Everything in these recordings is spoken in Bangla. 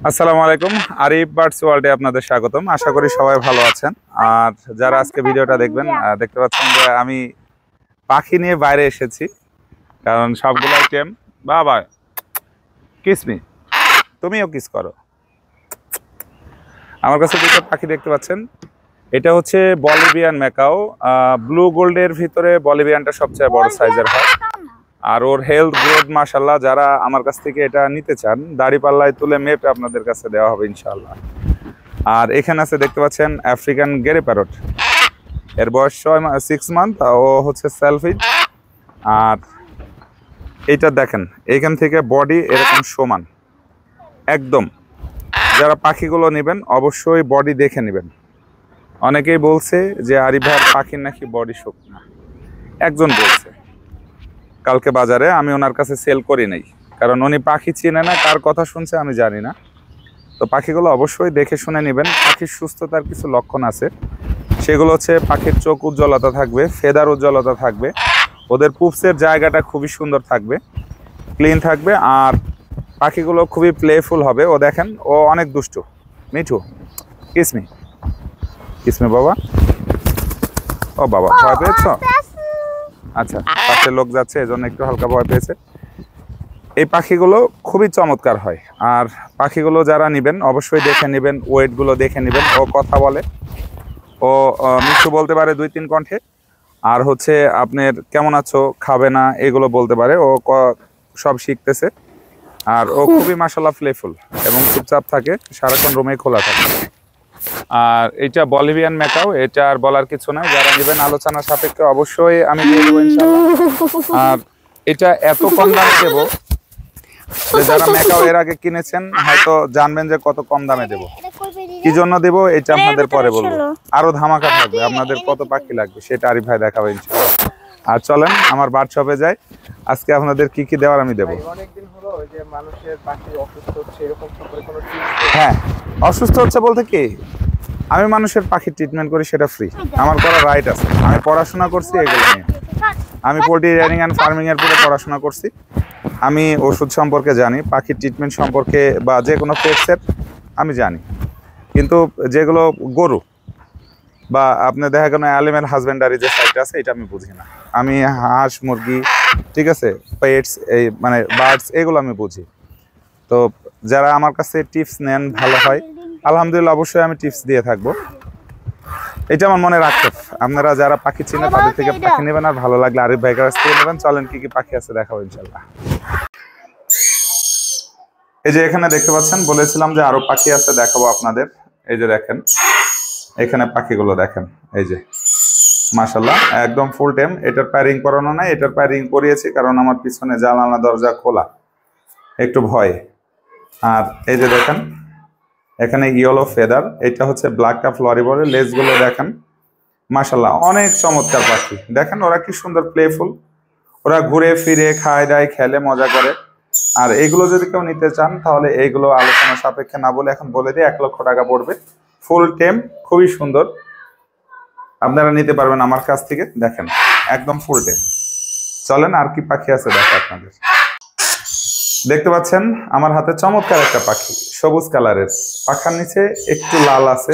আসসালামু আলাইকুম, আরিফ বার্ডস ওয়ার্ল্ডে আপনাদের স্বাগতম। আশা করি সবাই ভালো আছেন। আর যারা আজকে ভিডিওটা দেখবেন, দেখতে পাচ্ছেন যে আমি পাখি নিয়ে বাইরে এসেছি, কারণ সবগুলো আইটেম। বাবা কিসমি, তুমিও কিস করো। আমার কাছে দুটো পাখি দেখতে পাচ্ছেন। এটা হচ্ছে বলিভিয়ান ম্যাকাও। ব্লু গোল্ডের ভিতরে বলিভিয়ানটা সবচেয়ে বড় সাইজের হয়। আর ওর হেলথ গ্রোথ মাশাআল্লাহ। যারা আমার কাছ থেকে এটা নিতে চান, দাড়ি পাল্লায় তুলে মেপে আপনাদের কাছে দেওয়া হবে ইনশাআল্লাহ। আর এখানে আছে দেখতে পাচ্ছেন আফ্রিকান গেরে প্যারট। এর বয়স 6 মান্থ। ও হচ্ছে সেলফি। আর এইটা দেখেন, এইখান থেকে বডি এরকম সমান একদম। যারা পাখিগুলো নেবেন অবশ্যই বডি দেখে নেবেন। অনেকেই বলছে যে আরিফ ভাইয়ের পাখির নাকি বডি শুকনো না। একজন বলছে কালকে বাজারে, আমি ওনার কাছে সেল করি নাই, কারণ উনি পাখি চিনে না, কার কথা শুনছে আমি জানি না। তো পাখিগুলো অবশ্যই দেখে শুনে নেবেন। পাখির সুস্থতার কিছু লক্ষণ আছে, সেগুলো হচ্ছে পাখির চোখ উজ্জ্বলতা থাকবে, ফেদার উজ্জ্বলতা থাকবে, ওদের পুপসের জায়গাটা খুবই সুন্দর থাকবে, ক্লিন থাকবে, আর পাখিগুলো খুবই প্লেফুল হবে। ও দেখেন, ও অনেক দুষ্টু। মিঠু কিসমি, কিসমি বাবা। ও বাবা, ভয় পেয়েছ? আচ্ছা, পাশে লোক যাচ্ছে এজন্য একটু হালকা ভয় পেয়েছে। এই পাখিগুলো খুবই চমৎকার হয়। আর পাখিগুলো যারা নেবেন অবশ্যই দেখে নেবেন, ওয়েটগুলো দেখে নেবেন। ও কথা বলে, ও মিঠু বলতে পারে 2-3 কণ্ঠে। আর হচ্ছে আপনার কেমন আছো, খাবে না, এগুলো বলতে পারে। ও সব শিখতেছে। আর ও খুবই মাশাআল্লাহ প্লেফুল এবং চুপচাপ থাকে, সারাক্ষণ রুমে খোলা থাকে। আর এটা বলিভিয়ান ম্যাকাও, এটা আর বলার কিছু নাই। যারা নেবেন আলোচনা সাপেক্ষে অবশ্যই আমি দিয়ে দেবো ইনশাআল্লাহ। আর এটা এত কম দামে দেবো যে যারা ম্যাকাও এর আগে কিনেছেন হয়তো জানবেন যে কত কম দামে দেবো। কি জন্য দেবো এটা আপনাদের পরে বলবো। আরো ধামাকা থাকবে, আপনাদের কত পাখি লাগবে সেটা আরিফ ভাই দেখাবে ইনশাআল্লাহ। আর চলেন আমার বার্ড শপে যাই, আজকে আপনাদের কি কি দেওয়ার আমি দেবো। হ্যাঁ, অসুস্থ হচ্ছে বলতে কি, আমি মানুষের পাখির ট্রিটমেন্ট করি, সেটা ফ্রি, আমার করার রাইট আছে। আমি পড়াশোনা করছি এগুলো নিয়ে, আমি পোল্ট্রি রেয়ারিং অ্যান্ড ফার্মিং এর পুরো পড়াশোনা করছি। আমি ওষুধ সম্পর্কে জানি, পাখির ট্রিটমেন্ট সম্পর্কে বা যে কোনো পেটসের আমি জানি। কিন্তু যেগুলো গরু বা আপনি দেখা গেল অ্যানিম্যাল হাজবেন্ডারি যে সাইটটা আছে, এটা আমি বুঝি না। আমি হাঁস মুরগি, ঠিক আছে, পেটস, এই মানে বার্ডস, এগুলো আমি বুঝি। তো যারা আমার কাছে টিপস নেন ভালো হয়, আলহামদুলিল্লাহ, অবশ্যই আমি টিপস দিয়ে থাকবো। এটা আমার মনে রাখতে, আপনারা যারা পাখি চিনে তাদের থেকে পাখি নেবেন, আর ভালো লাগলে আরিফ ভাইয়ের কাছ থেকে নেবেন। চলেন কি কি পাখি আছে দেখাবো ইনশাল্লাহ। এই যে এখানে দেখতে পাচ্ছেন, বলেছিলাম যে আরো পাখি আছে, দেখাবো আপনাদের। এই যে দেখেন, এখানে পাখিগুলো দেখেন, এই যে মাশাআল্লাহ একদম ফুল টেম। এটার প্যারিং করানো নাই, এটার প্যারিং করিয়েছি কারণ আমার পিছনে জানালা দরজা খোলা, একটু ভয়। আর এই যে দেখেন এখানে ইয়েলো ফেদার, এটা হচ্ছে ব্ল্যাক কাপ লরিবরের লেজগুলো দেখেন মাশাআল্লাহ অনেক চমৎকার পাখি। দেখেন ওরা কি সুন্দর প্লেফুল, ওরা ঘুরে ফিরে খায় দায়, খেলে মজা করে। আর এইগুলো যদি কেউ নিতে চান তাহলে এইগুলো আলোচনা সাপেক্ষে না বলে এখন বলে দিই 1 লক্ষ টাকা পড়বে, ফুল টেম, খুবই সুন্দর। আপনারা নিতে পারবেন আমার কাছ থেকে, দেখেন একদম ফুল টেম। চলেন আর কি পাখি আছে দেখো আপনাদের। দেখতে পাচ্ছেন আমার হাতে চমৎকার একটা পাখি, সবুজ কালারের, পাখার নিচে একটু লাল আছে।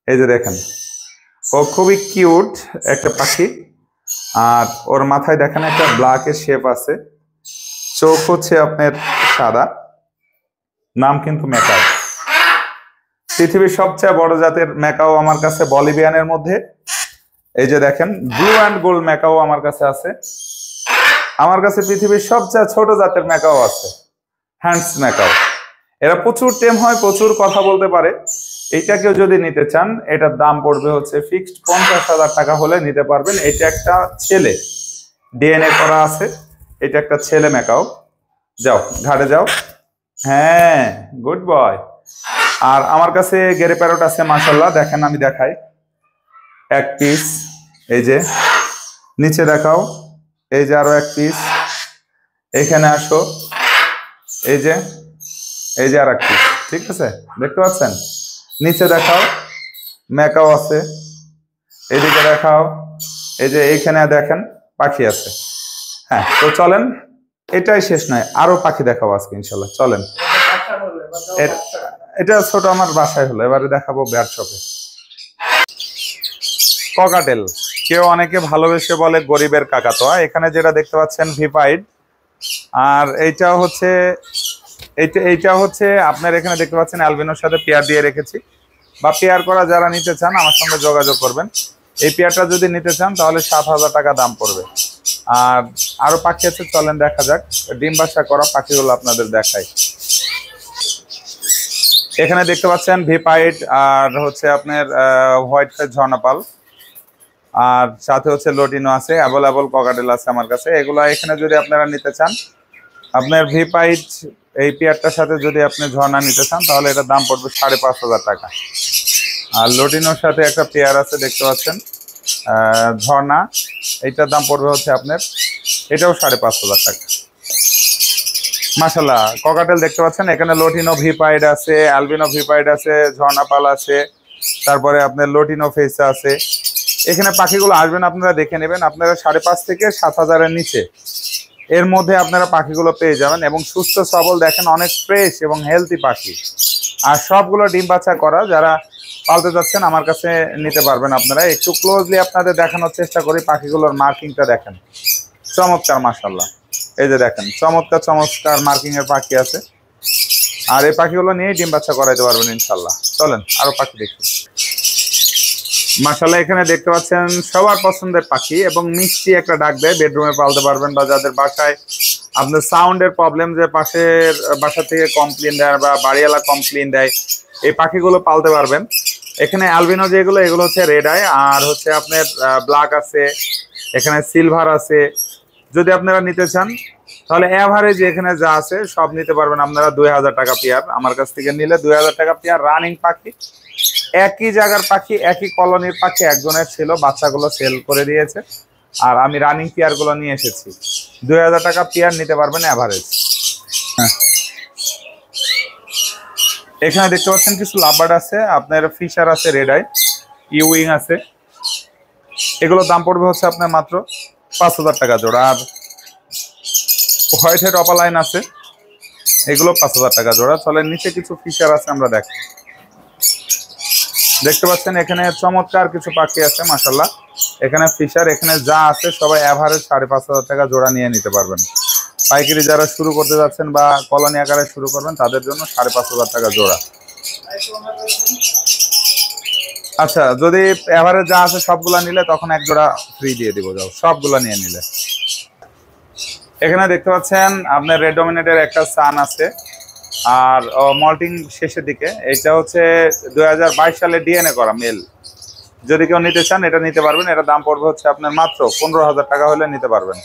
এই যে দেখেন, ও খুবই কিউট একটা পাখি। আর ওর মাথায় দেখেন একটা ব্ল্যাকের শেপ আছে, চোখ হচ্ছে আপনার সাদা। নাম কিন্তু ম্যাকাও। পৃথিবীর সবচেয়ে বড় জাতের ম্যাকাও আমার কাছে বলিভিয়ানের মধ্যে। এই যে দেখেন ব্লু অ্যান্ড গোল্ড ম্যাকাও আমার কাছে আছে। আমার কাছে পৃথিবীর সবচেয়ে ছোট জাতের ম্যাকাও আছে, হ্যান্ডস ম্যাকাও। এরা প্রচুর টেম হয়, প্রচুর কথা বলতে পারে। এইটাকেও যদি নিতে চান, এটার দাম পড়বে হচ্ছে ফিক্সড 50,000 টাকা হলে নিতে পারবেন। এটা একটা ছেলে, ডিএনএ করা আছে, এটা একটা ছেলে ম্যাকাও। যাও ঘাটে যাও, হ্যাঁ গুড বয়। আর আমার কাছে গেরে প্যারট আছে মাশাআল্লাহ, দেখেন আমি দেখাই, এক পিস। এই যে নিচে দেখাও, এই যে আরো এক পিস, এখানে আসো, এই যে আর এক পিস, ঠিক আছে, দেখতে পাচ্ছেন। নিচে দেখাও, ম্যাকাও আছে, এদিকে দেখাও, এই যে এইখানে দেখেন পাখি আছে। হ্যাঁ, তো চলেন, এটাই শেষ নয়, আরো পাখি দেখাবো আজকে ইনশাল্লাহ। চলেন, এটা ছোট আমার বাসায় হলো, এবারে দেখাবো বেয়ার শপে। ককাটেল, কেউ অনেকে ভালোবেসে বলে গরিবের কাকাতোয়া। এখানে যেটা দেখতে পাচ্ছেন ভিপাইড, আর এইটা হচ্ছে আপনার এখানে দেখতে পাচ্ছেন অ্যালবিনোর সাথে পেয়ার দিয়ে রেখেছি, বা পেয়ার করা যারা নিতে চান আমার সঙ্গে যোগাযোগ করবেন। এই পেয়ারটা যদি নিতে চান তাহলে 7,000 টাকা দাম পড়বে। আর আরো পাখি আছে, চলেন দেখা যাক। ডিম বাসা করা পাখিগুলো আপনাদের দেখাই। এখানে দেখতে পাচ্ছেন ভিপাইট, আর হচ্ছে আপনার হোয়াইট ফেস ঝর্ণাপাল, আর সাথে হচ্ছে লটিনো আছে, অ্যাভেলেবল ককাটেল আছে আমার কাছে। এগুলো এখানে যদি আপনারা নিতে চান, আপনার ভিপাইট এই পেয়ারটার সাথে যদি আপনি ঝর্ণা নিতে চান তাহলে এটার দাম পড়বে 5,500 টাকা। আর লটিনোর সাথে একটা পেয়ার আছে দেখতে পাচ্ছেন ঝর্ণা, এইটার দাম পড়বে হচ্ছে আপনার, এটাও 5,500 টাকা। মাশাআল্লাহ, ককাটেল দেখতে পাচ্ছেন এখানে লটিনো ভিপাইড আছে, অ্যালবিনো ভিপাইড আছে, ঝর্ণাপাল আছে, তারপরে আপনার লটিনো ফেস আছে। এখানে পাখিগুলো আসবেন, আপনারা দেখে নেবেন। আপনারা 5,500 থেকে 7,000-এর নিচে এর মধ্যে আপনারা পাখিগুলো পেয়ে যাবেন, এবং সুস্থ সবল দেখেন, অনেক ফ্রেশ এবং হেলদি পাখি। আর সবগুলো ডিম বাচ্চা করা। যারা পালতে যাচ্ছেন আমার কাছে নিতে পারবেন। আপনারা একটু ক্লোজলি আপনাদের দেখানোর চেষ্টা করি। পাখিগুলোর মার্কিংটা দেখেন, চমৎকার মাশাআল্লাহ। এই যে দেখেন, চমৎকার চমৎকার মার্কিং এর পাখি আছে। আর এই পাখিগুলো নিয়ে ডিম বাচ্চা করাইতে পারবেন ইনশাল্লাহ। চলেন আরো পাখি দেখি। মাশাআল্লাহ, এখানে দেখতে পাচ্ছেন সবার পছন্দের পাখি, এবং মিষ্টি একটা ডাক দেয়। বেডরুমে পালতে পারবেন, বা যাদের বাসায় আপনার সাউন্ডের প্রবলেম, যে পাশের বাসা থেকে কমপ্লেন দেয় বা বাড়িওয়ালা কমপ্লেন দেয়, এই পাখিগুলো পালতে পারবেন। এখানে অ্যালবিনো যেগুলো, এগুলো হচ্ছে রেড আই, আর হচ্ছে আপনার ব্ল্যাক আছে, এখানে সিলভার আছে। যদি আপনারা নিতে চান তাহলে এভারেজ এখানে যা আছে সব নিতে পারবেন আপনারা 2,000 টাকা পেয়ার। আমার কাছ থেকে নিলে 2,000 টাকা পেয়ার। রানিং পাখি, একই জায়গার পাখি, একই কলোনির পাখি, একজনের ছিল, বাচ্চাগুলো সেল করে দিয়েছে, আর আমি রানিং পেয়ার গুলো নিয়ে এসেছি। 2,000 টাকা পেয়ার নিতে পারবেন এভারেজ। এখানে দেখতে পাচ্ছেন কিছু লাভবার্ড আছে, আপনার ফিশার আছে, রেড আই, ইউইং আছে। এগুলোর দাম পড়বে হচ্ছে আপনার মাত্র 5,000 টাকা জোড়া। আর হোয়াইট হেড অপালাইন আছে, এগুলো 5,000 টাকা জোড়া। চলেন নিচে কিছু ফিশার আছে আমরা দেখি। দেখতে পাচ্ছেন এখানে চমৎকার কিছু পাখি আছে মাশাআল্লাহ। এখানে ফিশার, এখানে যা আছে সবাই এভারেজ 5,500 টাকা জোড়া নিয়ে নিতে পারবেন। পাইকারি যারা শুরু করতে যাচ্ছেন বা কলোনি আকারে শুরু করবেন তাদের জন্য 5,500 টাকা জোড়া। আচ্ছা, যদি এভারেজ যা আছে সবগুলা নিলে তখন এক জোড়া ফ্রি দিয়ে দিব, যাও সবগুলা নিয়ে নিলে। এখানে দেখতে পাচ্ছেন আপনার রেড ডমিনেটের একটা সান আছে, আর মল্টিং শেষের দিকে। এটা হচ্ছে 2022 সালে ডিএনএ করা মেল। যদি কেউ নিতে চান এটা নিতে পারবেন। এটা দাম পড়বে হচ্ছে আপনার মাত্র 15,000 টাকা হলে নিতে পারবেন।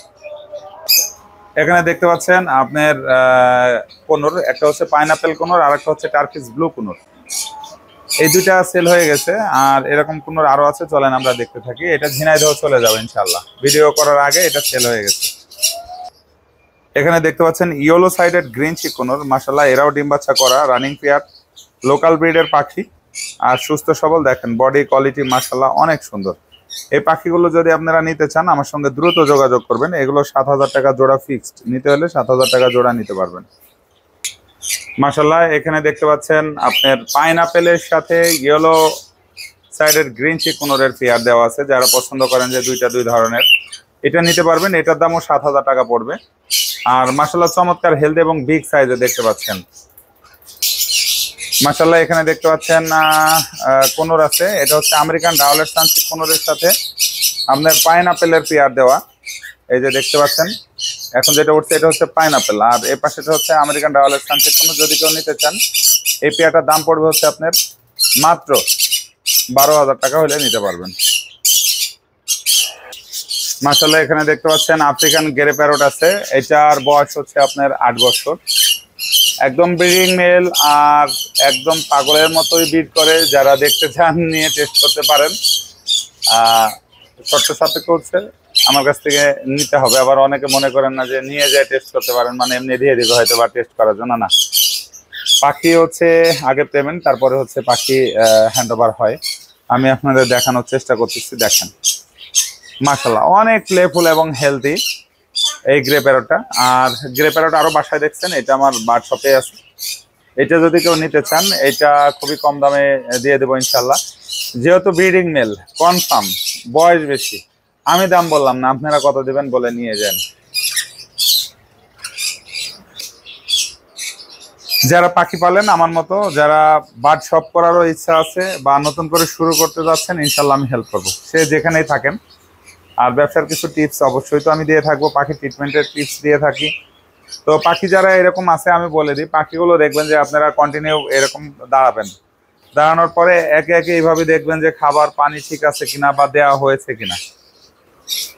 এখানে দেখতে পাচ্ছেন আপনার কোনোর, একটা হচ্ছে পাইনাপেল কোনোর, আর একটা হচ্ছে টার্কিশ ব্লু কোনোর। এই দুইটা সেল হয়ে গেছে, আর এরকম কোনোর আরো আছে, চলেন আমরা দেখতে থাকি। এটা ঝিনাইদহ চলে যাবে ইনশাল্লাহ, ভিডিও করার আগে এটা সেল হয়ে গেছে। এখানে দেখতে পাচ্ছেন ইয়েলো সাইডেড গ্রিন চিকোনোর, মাশাআল্লাহ এরাও ডিম বাচ্চা করা, রানিং পেয়ার, লোকাল ব্রিডের পাখি, আর সুস্থ সবল। দেখেন বডি কোয়ালিটি মাশাআল্লাহ অনেক সুন্দর। এই পাখিগুলো যদি আপনারা নিতে চান আমার সঙ্গে দ্রুত যোগাযোগ করবেন। এগুলো 7,000 টাকা জোড়া ফিক্সড, নিতে হলে 7,000 টাকা জোড়া নিতে পারবেন। মাশাআল্লাহ এখানে দেখতে পাচ্ছেন আপনার পাইনাপেলের সাথে ইয়েলো সাইডের গ্রিন চিকোনোরের পেয়ার দেওয়া আছে। যারা পছন্দ করেন যে দুইটা দুই ধরনের, এটা নিতে পারবেন। এটার দামও 7,000 টাকা পড়বে। আর মাশাআল্লাহ চমৎকার হেলদি এবং বিগ সাইজে দেখতে পাচ্ছেন। মাশাআল্লাহ এখানে দেখতে পাচ্ছেন কোনোর আছে, এটা হচ্ছে আমেরিকান ডাওলেট সানচিক কোনোরের সাথে আপনার পাইনাপেলের পেয়ার দেওয়া। এই যে দেখতে পাচ্ছেন এখন যেটা উঠছে এটা হচ্ছে পাইনাপেল, আর এই পাশেটা হচ্ছে আমেরিকান ডাওলেট সানচিক কোনোর। যদি কেউ নিতে চান এই পেয়ারটার দাম পড়বে হচ্ছে আপনার মাত্র 12,000 টাকা হলে নিতে পারবেন। মাশাআল্লাহ এখানে দেখতে পাচ্ছেন আফ্রিকান গ্রে প্যারট আছে। এটার বয়স হচ্ছে আপনার 8 বছর, একদম ব্রিডিং মেল, আর একদম পাগলের মতোই ব্রিড করে। যারা দেখতে চান নিয়ে টেস্ট করতে পারেন। শর্ত সাপেক্ষ হচ্ছে আমার কাছ থেকে নিতে হবে। আবার অনেকে মনে করেন না যে নিয়ে যায় টেস্ট করতে পারেন, মানে এমনি দিয়ে দিবে হয়তো বা টেস্ট করার জন্য, না। পাখি হচ্ছে আগে পেমেন্ট, তারপরে হচ্ছে পাখি হ্যান্ড ওভার হয়। আমি আপনাদের দেখানোর চেষ্টা করতেছি। দেখেন মাশাআল্লাহ অনেক প্লেফুল এবং হেলদি এই গ্রে প্যারটটা। আর গ্রে প্যারট আরো বাসায় দেখছেন, এটা আমার বার্ড শপে আছে। এটা যদি কেউ নিতে চান এটা খুবই কম দামে দিয়ে দেবো ইনশাল্লাহ। যেহেতু ব্রিডিং মেল কনফার্ম, বয়স বেশি, আমি দাম বললাম না, আপনারা কত দেবেন বলে নিয়ে যান। যারা পাখি পালেন আমার মতো, যারা বার্ড শপ করারও ইচ্ছা আছে বা নতুন করে শুরু করতে যাচ্ছেন, ইনশাল্লাহ আমি হেল্প করবো, সে যেখানেই থাকেন। আর ব্যবসার কিছু টিপস অবশ্যই তো আমি দিয়ে থাকবো, পাখি ট্রিটমেন্টের টিপস দিয়ে থাকি। তো পাখি যারা এরকম আছে আমি বলে দিই, পাখিগুলো দেখবেন যে আপনারা কন্টিনিউ এরকম দাঁড়াবেন, দাঁড়ানোর পরে একে একে এইভাবে দেখবেন যে খাবার পানি ঠিক আছে কিনা বা দেওয়া হয়েছে কিনা।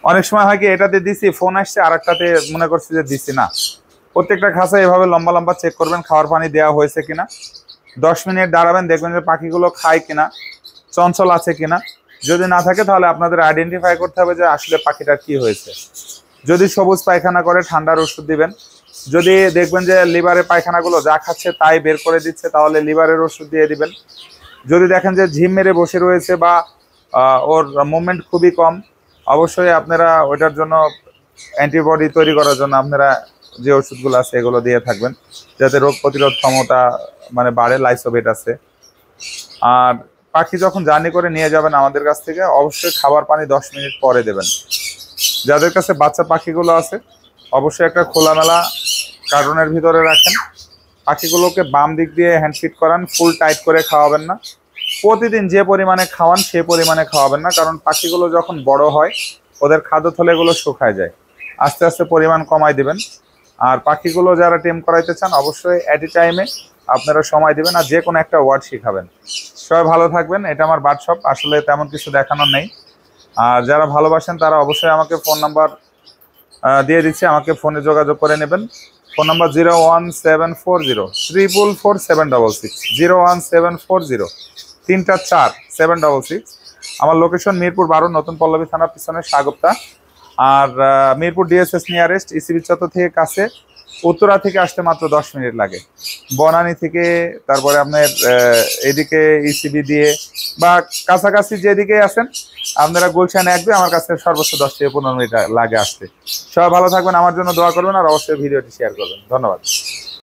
অনেক সময় হয় কি এটাতে দিছি, ফোন আসছে আর একটাতে মনে করছি যে দিছি না। প্রত্যেকটা খাঁচা এভাবে লম্বা লম্বা চেক করবেন খাবার পানি দেওয়া হয়েছে কিনা। 10 মিনিট দাঁড়াবেন, দেখবেন যে পাখিগুলো খায় কিনা, চঞ্চল আছে কিনা। যদি না থাকে তাহলে আপনাদের আইডেন্টিফাই করতে হবে যে আসলে পাখিটার কি হয়েছে। যদি সবুজ পায়খানা করে ঠান্ডার ওষুধ দিবেন। যদি দেখবেন যে লিভারের পায়খানাগুলো যা খাচ্ছে তাই বের করে দিচ্ছে, তাহলে লিভারের ওষুধ দিয়ে দিবেন। যদি দেখেন যে ঝিম মেরে বসে রয়েছে বা ওর মুভমেন্ট খুবই কম, অবশ্যই আপনারা ওইটার জন্য অ্যান্টিবডি তৈরি করার জন্য আপনারা যে ওষুধগুলো আছে এগুলো দিয়ে থাকবেন, যাতে রোগ প্রতিরোধ ক্ষমতা মানে বাড়ে। লাইসোভেট আছে। আর পাখি যখন জার্নি করে নিয়ে যাবেন আমাদের কাছ থেকে, অবশ্যই খাবার পানি 10 মিনিট পরে দেবেন। যাদের কাছে বাচ্চা পাখিগুলো আছে অবশ্যই একটা খোলামেলা কার্টনের ভিতরে রাখেন। পাখিগুলোকে বাম দিক দিয়ে হ্যান্ড ফিট করান, ফুল টাইট করে খাওয়াবেন না। প্রতিদিন যে পরিমাণে খাওয়ান সে পরিমাণে খাওয়াবেন না, কারণ পাখিগুলো যখন বড় হয় ওদের খাদ্যথলেগুলো শুকায় যায়। আস্তে আস্তে পরিমাণ কমাই দিবেন। আর পাখিগুলো যারা টেম করাইতে চান অবশ্যই অ্যাট এ টাইমে আপনারা সময় দিবেন আর যে কোনো একটা ওয়ার্ড শিখাবেন। সবাই ভালো থাকবেন। এটা আমার বার্ড শপ, আসলে তেমন কিছু দেখানোর নেই। আর যারা ভালোবাসেন তারা অবশ্যই আমাকে ফোন নাম্বার দিয়ে দিচ্ছি, আমাকে ফোনে যোগাযোগ করে নেবেন। ফোন নাম্বার 01740 01740 3টা 4 766। আমার লোকেশন মিরপুর 12 নতুন পল্লবী থানার পিছনে সাগপ্তা। আর মিরপুর ডিএসএস নিয়ারেস্ট, ইসিবি চত্বর থেকে কাছে। উত্তরা থেকে আসতে মাত্র 10 মিনিট লাগে। বনানী থেকে তারপরে আপনার এদিকে ইসিবি দিয়ে বা কাছাকাছি যেদিকে আছেন আপনারা গুলশানে একবে, আমার কাছে সর্বোচ্চ 10 থেকে 15 মিনিট লাগে আসতে। সবাই ভালো থাকবেন, আমার জন্য দোয়া করবেন আর অবশ্যই ভিডিওটি শেয়ার করবেন। ধন্যবাদ।